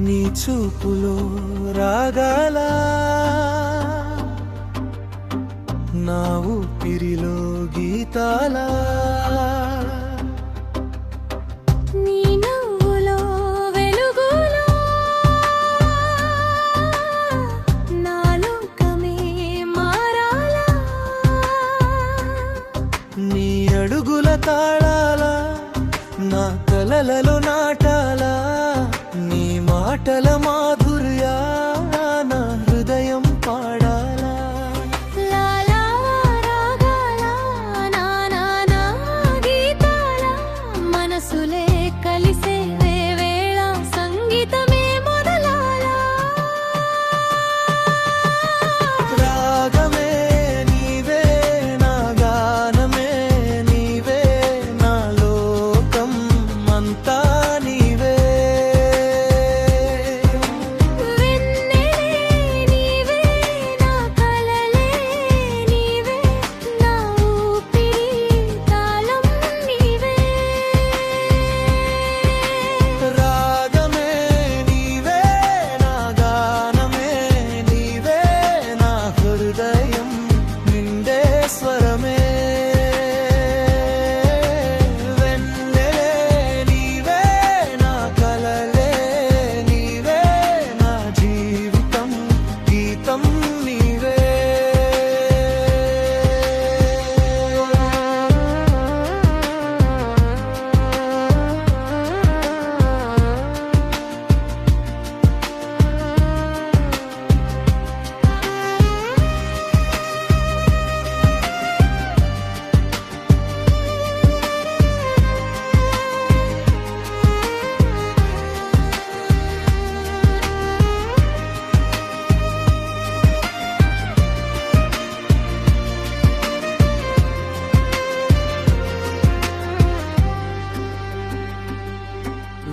నీ చూపులో రాగాల నా ఊపిరిలో గీతాల నీ నవ్వులో వెలుగులో నా లోకమే మారాలా నీ అడుగుల తాళాల నా కలలలో నాటాలా నీ మాటల మాధుర్యా నా హృదయం పాడాలా లాలా రాగాల నా నా నా గీతాల మనసులే కలిసే వేళ సంగీతమే మొదలాలా రాగమే నీవే నా గానమే నీవే నా లోకం అంతా నీవే వెన్నెలే నీవే నా కలలే నీవే నా ఊపిరి తాళం నీవే రాగమే నీవే నా గానమే నీవే నా హృదయం నిండే స్వరమే వెన్నెలే నీవే నా కలలే నీవే నా జీవితం గీతం నీవే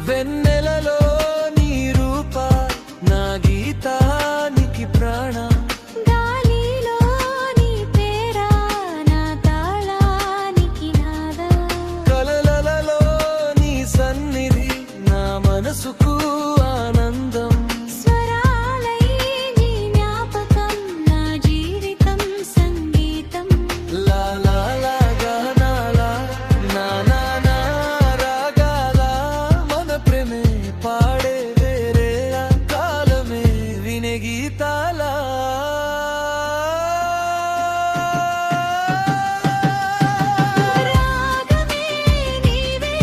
వెన్నెలలో నీ రూప నా గీతానికి ప్రాణ గాలిలో నీ పేరా నా తాళానికి నాదా కలలలో నీ సన్నిధి నా మనసుకు ఆనందం స్వరాలై నీ జ్ఞాపకం నా జీవితం సంగీతం లా లా లా గానాల నా నా నా రాగాల మన ప్రేమే పాడే వేరే కాలమే వినే గీతాల రాగమే నీవే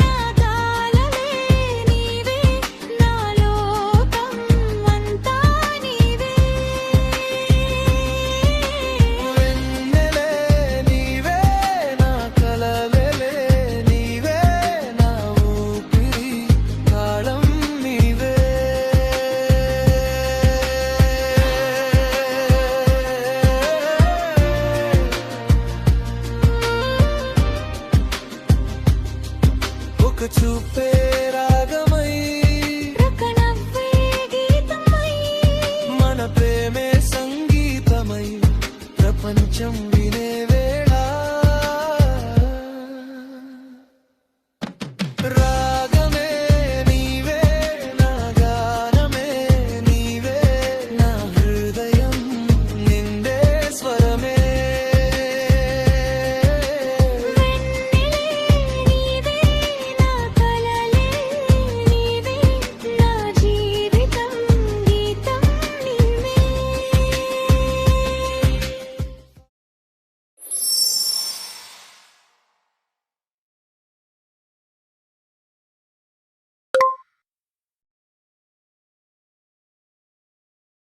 నా తాళమే నీవే నా లోకం అంతా నీవే వెన్నెలే నీవే నా కలలే నీవే నా ఊపిరి తాళం నీవే ఒక చూపే రాగమై ఒక నవ్వే గీతమై మన ప్రేమే సంగీతమై ప్రపంచం